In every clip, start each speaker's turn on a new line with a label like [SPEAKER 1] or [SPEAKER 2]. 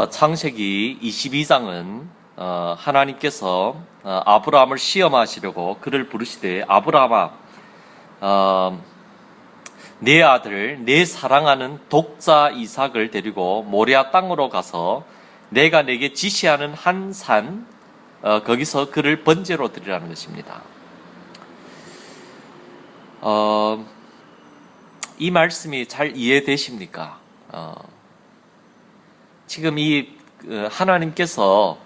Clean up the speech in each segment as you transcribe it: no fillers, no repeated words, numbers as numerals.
[SPEAKER 1] 창세기 22장은 하나님께서 아브라함을 시험하시려고 그를 부르시되 아브라함아, 내 아들, 내 사랑하는 독자 이삭을 데리고 모리아 땅으로 가서 내가 내게 지시하는 한 산, 거기서 그를 번제로 드리라는 것입니다. 이 말씀이 잘 이해되십니까? 지금 이 하나님께서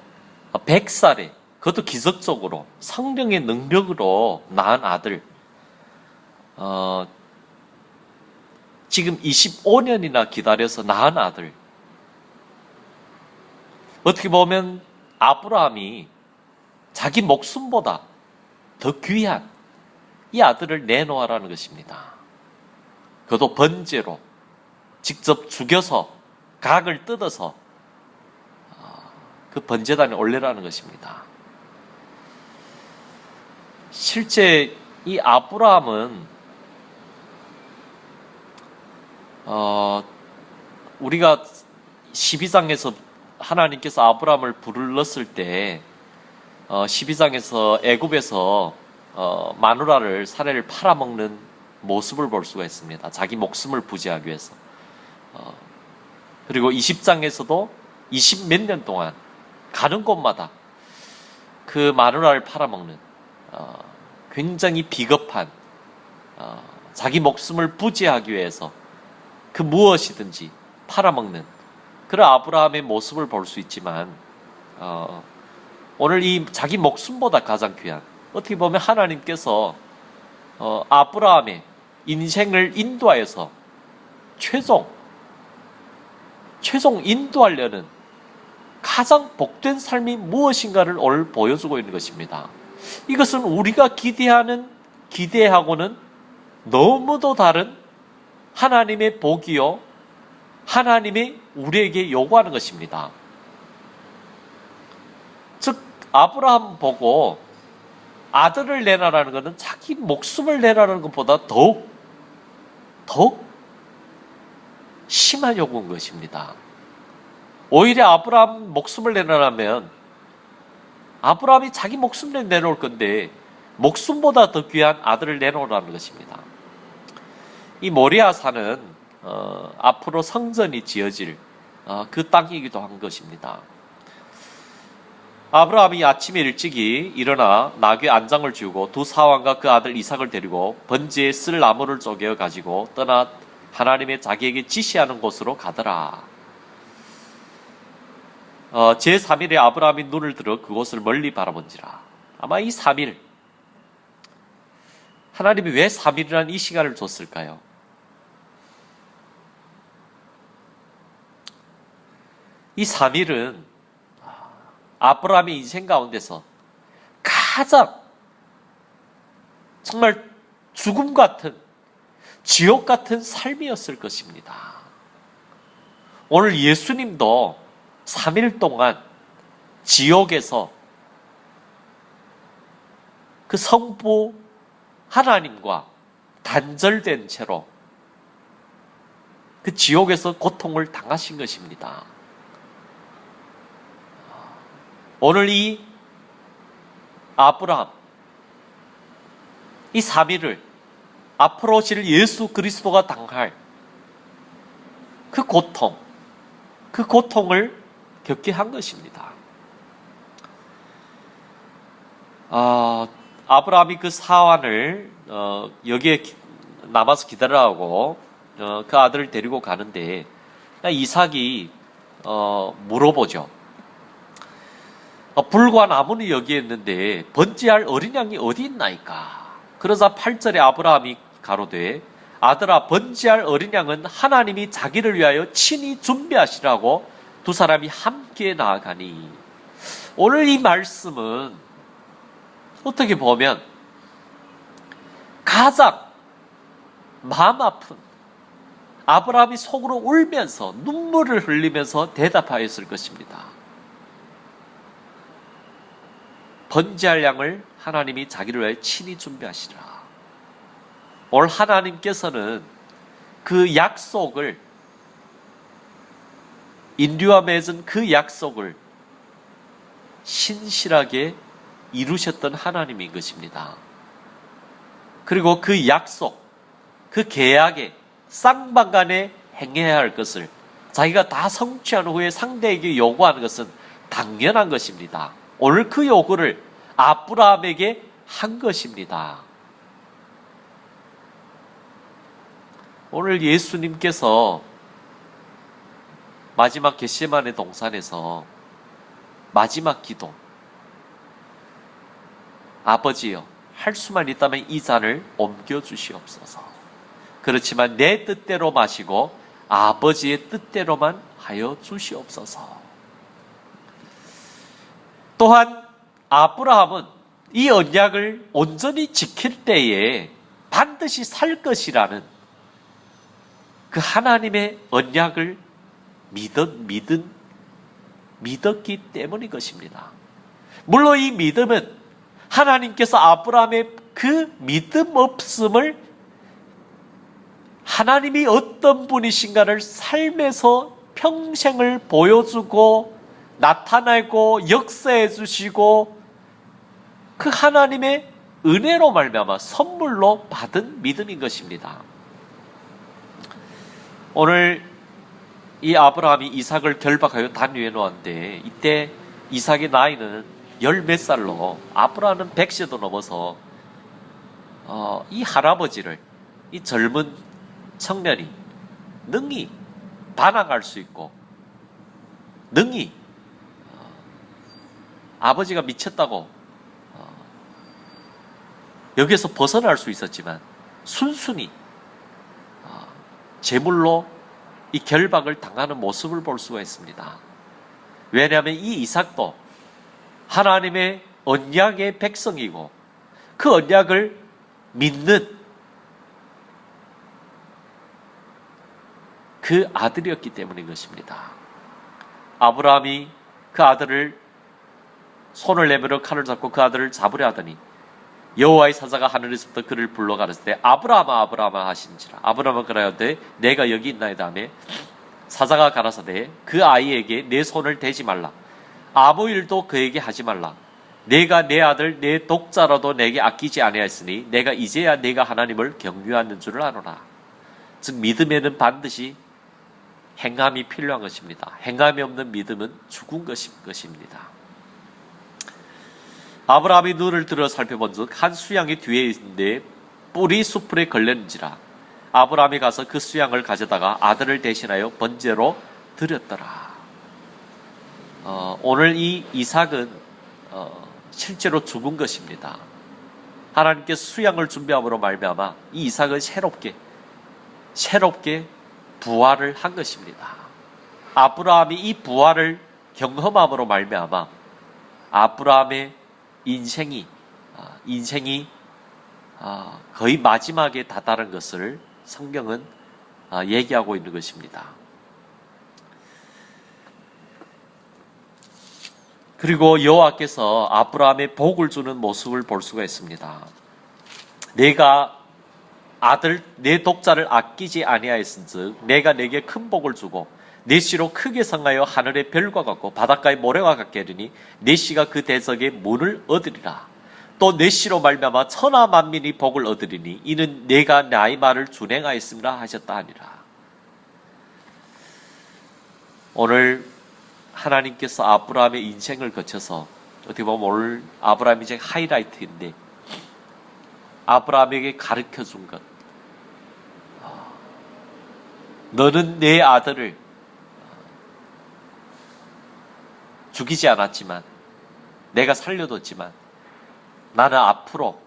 [SPEAKER 1] 100살에, 그것도 기적적으로 성령의 능력으로 낳은 아들, 지금 25년이나 기다려서 낳은 아들, 어떻게 보면 아브라함이 자기 목숨보다 더 귀한 이 아들을 내놓으라는 것입니다. 그것도 번제로 직접 죽여서 각을 뜯어서 그 번제단에 올리라는 것입니다. 실제 이 아브라함은 우리가 12장에서 하나님께서 아브라함을 불렀을 때 12장에서 애굽에서 마누라를 사례를 팔아먹는 모습을 볼 수가 있습니다. 자기 목숨을 부지하기 위해서. 그리고 20장에서도 20몇 년 동안 가는 곳마다 그 마누라를 팔아먹는 굉장히 비겁한 자기 목숨을 부지하기 위해서 그 무엇이든지 팔아먹는 그런 아브라함의 모습을 볼 수 있지만 오늘 이 자기 목숨보다 가장 귀한, 어떻게 보면 하나님께서 아브라함의 인생을 인도하여서 최종 인도하려는 가장 복된 삶이 무엇인가를 오늘 보여주고 있는 것입니다. 이것은 우리가 기대하고는 너무도 다른 하나님의 복이요, 하나님이 우리에게 요구하는 것입니다. 즉 아브라함 보고 아들을 내놔라는 것은 자기 목숨을 내라는 것보다 더욱 심한 요구인 것입니다. 오히려 아브라함 목숨을 내놔라면 아브라함이 자기 목숨을 내놓을 건데 목숨보다 더 귀한 아들을 내놓으라는 것입니다. 이 모리아 산은 앞으로 성전이 지어질 그 땅이기도 한 것입니다. 아브라함이 아침에 일찍이 일어나 나귀 안장을 지우고 두 사환과 그 아들 이삭을 데리고 번제에 쓸 나무를 쪼개어 가지고 떠나 하나님의 자기에게 지시하는 곳으로 가더라. 제3일에 아브라함이 눈을 들어 그곳을 멀리 바라본지라. 아마 이 3일, 하나님이 왜 3일이라는 이 시간을 줬을까요? 이 3일은 아브라함의 인생 가운데서 가장 정말 죽음 같은, 지옥 같은 삶이었을 것입니다. 오늘 예수님도 3일 동안 지옥에서 그 성부 하나님과 단절된 채로 그 지옥에서 고통을 당하신 것입니다. 오늘 이 아브라함, 이 3일을 앞으로 오실 예수 그리스도가 당할 그 고통을 겪게 한 것입니다. 아브라함이 그 사환을 여기에 남아서 기다려하고 그 아들을 데리고 가는데 이삭이 물어보죠. 불과 나무는 여기에 있는데 번제할 어린 양이 어디 있나이까? 그러자 8절에 아브라함이 가로되 아들아, 번제할 어린 양은 하나님이 자기를 위하여 친히 준비하시라고 두 사람이 함께 나아가니. 오늘 이 말씀은 어떻게 보면 가장 마음 아픈, 아브라함이 속으로 울면서 눈물을 흘리면서 대답하였을 것입니다. 번제할 양을 하나님이 자기를 위해 친히 준비하시라. 오늘 하나님께서는 그 약속을 인류와 맺은 그 약속을 신실하게 이루셨던 하나님인 것입니다. 그리고 그 약속, 그 계약에 쌍방간에 행해야 할 것을 자기가 다 성취한 후에 상대에게 요구하는 것은 당연한 것입니다. 오늘 그 요구를 아브라함에게 한 것입니다. 오늘 예수님께서 마지막 겟세마네 동산에서 마지막 기도, 아버지여, 할 수만 있다면 이 잔을 옮겨주시옵소서. 그렇지만 내 뜻대로 마시고 아버지의 뜻대로만 하여 주시옵소서. 또한 아브라함은 이 언약을 온전히 지킬 때에 반드시 살 것이라는 그 하나님의 언약을 믿었기 때문인 것입니다. 물론 이 믿음은 하나님께서 아브라함의 그 믿음 없음을 하나님이 어떤 분이신가를 삶에서 평생을 보여주고 나타내고 역사해 주시고 그 하나님의 은혜로 말미암아 선물로 받은 믿음인 것입니다. 오늘 이 아브라함이 이삭을 결박하여 단위해 놓았는데 이때 이삭의 나이는 열 몇 살로 아브라함은 100세도 넘어서 이 할아버지를 이 젊은 청년이 능히 반항할 수 있고 능히 아버지가 미쳤다고 여기에서 벗어날 수 있었지만 순순히 제물로 이 결박을 당하는 모습을 볼 수가 있습니다. 왜냐하면 이 이삭도 하나님의 언약의 백성이고 그 언약을 믿는 그 아들이었기 때문인 것입니다. 아브라함이 그 아들을 손을 내밀어 칼을 잡고 그 아들을 잡으려 하더니 여호와의 사자가 하늘에서부터 그를 불러 가르칠 때 아브라함아 아브라함아 하신지라. 아브라함은 그러하되 내가 여기 있나이다 하며 사자가 가라사대 그 아이에게 내 손을 대지 말라. 아무 일도 그에게 하지 말라. 내가 내 아들 내 독자라도 내게 아끼지 아니하였으니 내가 이제야 내가 하나님을 경유하는 줄을 아노라. 즉 믿음에는 반드시 행함이 필요한 것입니다. 행함이 없는 믿음은 죽은 것입니다. 아브라함이 눈을 들어 살펴본즉 한 수양이 뒤에 있는데 뿔이 수풀에 걸렸는지라. 아브라함이 가서 그 수양을 가져다가 아들을 대신하여 번제로 드렸더라. 오늘 이 이삭은 실제로 죽은 것입니다. 하나님께서 수양을 준비함으로 말미암아 이 이삭은 새롭게 부활을 한 것입니다. 아브라함이 이 부활을 경험함으로 말미암아 아브라함의 인생이 거의 마지막에 다다른 것을 성경은 얘기하고 있는 것입니다. 그리고 여호와께서 아브라함의 복을 주는 모습을 볼 수가 있습니다. 내가 아들 내 독자를 아끼지 아니하였은즉 내가 내게 큰 복을 주고 내 씨로 크게 성하여 하늘의 별과 같고 바닷가의 모래와 같게 하리니 내 씨가 그 대적의 문을 얻으리라. 또 내 씨로 말미암아 천하 만민이 복을 얻으리니 이는 내가 나의 말을 준행하였음이라 하셨다 하니라. 오늘 하나님께서 아브라함의 인생을 거쳐서 어떻게 보면 오늘 아브라함 인생 하이라이트인데 아브라함에게 가르쳐 준 것, 너는 내 아들을 죽이지 않았지만 내가 살려뒀지만 나는 앞으로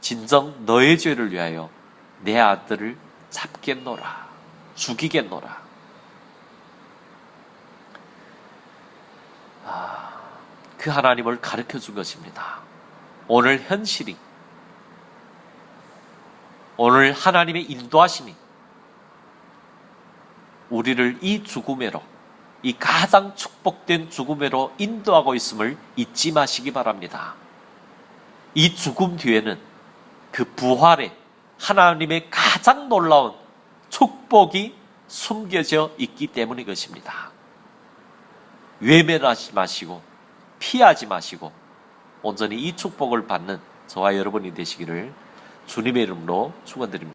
[SPEAKER 1] 진정 너의 죄를 위하여 내 아들을 잡겠노라, 죽이겠노라. 그 하나님을 가르쳐 준 것입니다. 오늘 현실이, 오늘 하나님의 인도하심이 우리를 이 죽음에로, 이 가장 축복된 죽음에로 인도하고 있음을 잊지 마시기 바랍니다. 이 죽음 뒤에는 그 부활에 하나님의 가장 놀라운 축복이 숨겨져 있기 때문인 것입니다. 외면하지 마시고 피하지 마시고 온전히 이 축복을 받는 저와 여러분이 되시기를 주님의 이름으로 축원드립니다.